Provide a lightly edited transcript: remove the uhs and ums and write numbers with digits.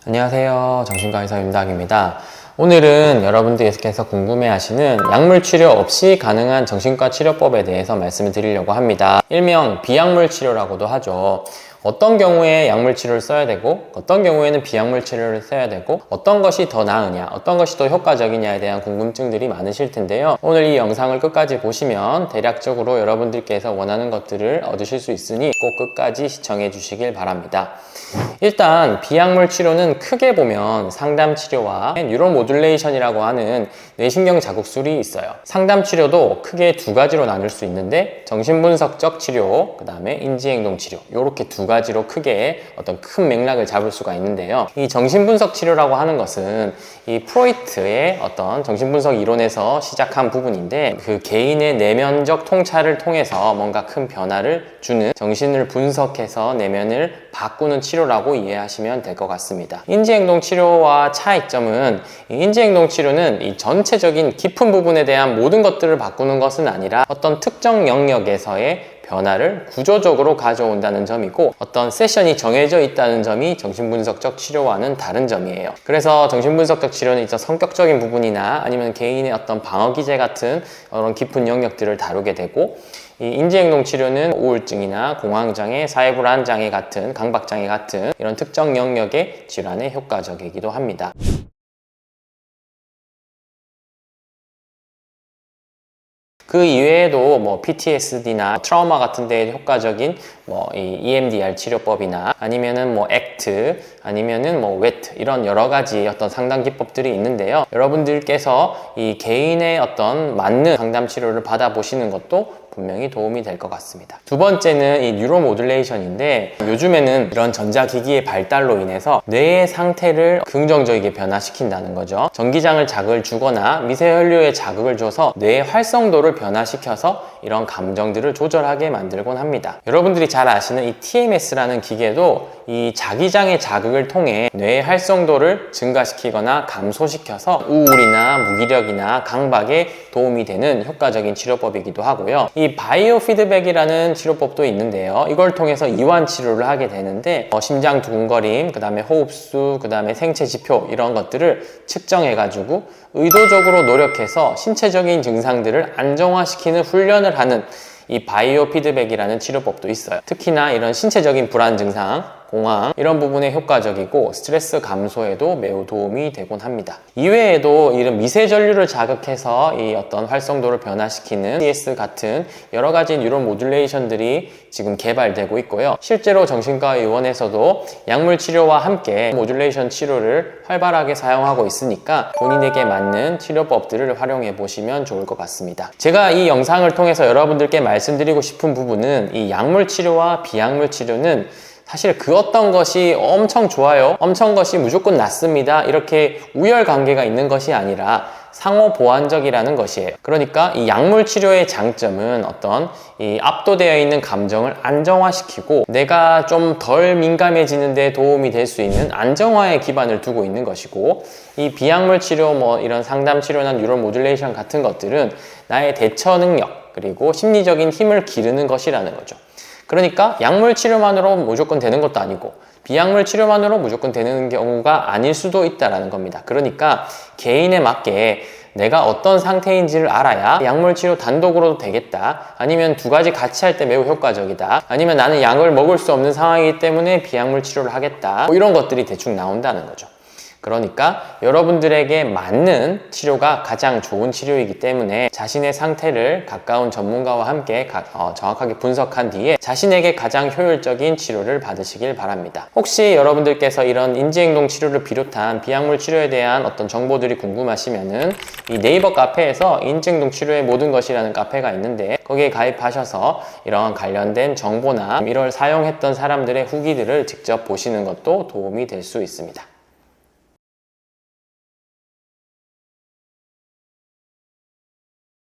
안녕하세요. 정신과 의사 윤닥입니다. 오늘은 여러분들께서 궁금해하시는 약물 치료 없이 가능한 정신과 치료법에 대해서 말씀을 드리려고 합니다. 일명 비약물 치료라고도 하죠. 어떤 경우에 약물 치료를 써야 되고 어떤 경우에는 비약물 치료를 써야 되고 어떤 것이 더 나으냐 어떤 것이 더 효과적이냐에 대한 궁금증들이 많으실 텐데요. 오늘 이 영상을 끝까지 보시면 대략적으로 여러분들께서 원하는 것들을 얻으실 수 있으니 꼭 끝까지 시청해 주시길 바랍니다. 일단 비약물 치료는 크게 보면 상담 치료와 뉴로 모듈레이션이라고 하는 뇌신경 자극술이 있어요. 상담 치료도 크게 두 가지로 나눌 수 있는데 정신분석적 치료, 그 다음에 인지행동 치료, 이렇게 두 가지로 크게 어떤 큰 맥락을 잡을 수가 있는데요. 이 정신분석 치료라고 하는 것은 이 프로이트의 어떤 정신분석 이론에서 시작한 부분인데, 그 개인의 내면적 통찰을 통해서 뭔가 큰 변화를 주는, 정신을 분석해서 내면을 바꾸는 치료라고 이해하시면 될 것 같습니다. 인지행동 치료와 차이점은, 인지행동 치료는 이 전체적인 깊은 부분에 대한 모든 것들을 바꾸는 것은 아니라 어떤 특정 영역에서의 변화를 구조적으로 가져온다는 점이고, 어떤 세션이 정해져 있다는 점이 정신분석적 치료와는 다른 점이에요. 그래서 정신분석적 치료는 이제 성격적인 부분이나 아니면 개인의 어떤 방어기제 같은 그런 깊은 영역들을 다루게 되고, 이 인지행동 치료는 우울증이나 공황장애, 사회불안장애 같은, 강박장애 같은 이런 특정 영역의 질환에 효과적이기도 합니다. 그 이외에도 뭐 PTSD나 트라우마 같은 데 효과적인 이 EMDR 치료법이나 아니면은 ACT, 아니면은 WET, 이런 여러 가지 어떤 상담 기법들이 있는데요. 여러분들께서 이 개인의 어떤 맞는 상담 치료를 받아보시는 것도 분명히 도움이 될 것 같습니다. 두 번째는 이 뉴로 모듈레이션인데, 요즘에는 이런 전자기기의 발달로 인해서 뇌의 상태를 긍정적이게 변화시킨다는 거죠. 전기장을 자극을 주거나 미세혈류에 자극을 줘서 뇌의 활성도를 변화시켜서 이런 감정들을 조절하게 만들곤 합니다. 여러분들이 잘 아시는 이 TMS라는 기계도 이 자기장의 자극을 통해 뇌의 활성도를 증가시키거나 감소시켜서 우울이나 무기력이나 강박에 도움이 되는 효과적인 치료법이기도 하고요. 이 바이오 피드백이라는 치료법도 있는데요. 이걸 통해서 이완 치료를 하게 되는데, 심장 두근거림, 그 다음에 호흡수, 그 다음에 생체 지표, 이런 것들을 측정해 가지고 의도적으로 노력해서 신체적인 증상들을 안정화시키는 훈련을 하는 이 바이오 피드백이라는 치료법도 있어요. 특히나 이런 신체적인 불안 증상, 공황, 이런 부분에 효과적이고 스트레스 감소에도 매우 도움이 되곤 합니다. 이외에도 이런 미세전류를 자극해서 이 어떤 활성도를 변화시키는 CS 같은 여러 가지 뉴로 모듈레이션들이 지금 개발되고 있고요. 실제로 정신과 의원에서도 약물 치료와 함께 모듈레이션 치료를 활발하게 사용하고 있으니까 본인에게 맞는 치료법들을 활용해 보시면 좋을 것 같습니다. 제가 이 영상을 통해서 여러분들께 말씀드리고 싶은 부분은, 이 약물 치료와 비약물 치료는 사실 그 어떤 것이 엄청 좋아요, 엄청 것이 무조건 낫습니다, 이렇게 우열 관계가 있는 것이 아니라 상호 보완적이라는 것이에요. 그러니까 이 약물 치료의 장점은 어떤 이 압도되어 있는 감정을 안정화시키고 내가 좀 덜 민감해지는 데 도움이 될 수 있는 안정화에 기반을 두고 있는 것이고, 이 비약물 치료, 이런 상담 치료나 뉴로 모듈레이션 같은 것들은 나의 대처 능력, 그리고 심리적인 힘을 기르는 것이라는 거죠. 그러니까 약물 치료만으로 무조건 되는 것도 아니고 비약물 치료만으로 무조건 되는 경우가 아닐 수도 있다는 겁니다. 그러니까 개인에 맞게 내가 어떤 상태인지를 알아야 약물 치료 단독으로도 되겠다, 아니면 두 가지 같이 할 때 매우 효과적이다, 아니면 나는 약을 먹을 수 없는 상황이기 때문에 비약물 치료를 하겠다, 이런 것들이 대충 나온다는 거죠. 그러니까 여러분들에게 맞는 치료가 가장 좋은 치료이기 때문에 자신의 상태를 가까운 전문가와 함께 정확하게 분석한 뒤에 자신에게 가장 효율적인 치료를 받으시길 바랍니다. 혹시 여러분들께서 이런 인지행동 치료를 비롯한 비약물 치료에 대한 어떤 정보들이 궁금하시면은 이 네이버 카페에서 인지행동 치료의 모든 것이라는 카페가 있는데, 거기에 가입하셔서 이런 관련된 정보나 이걸 사용했던 사람들의 후기들을 직접 보시는 것도 도움이 될 수 있습니다.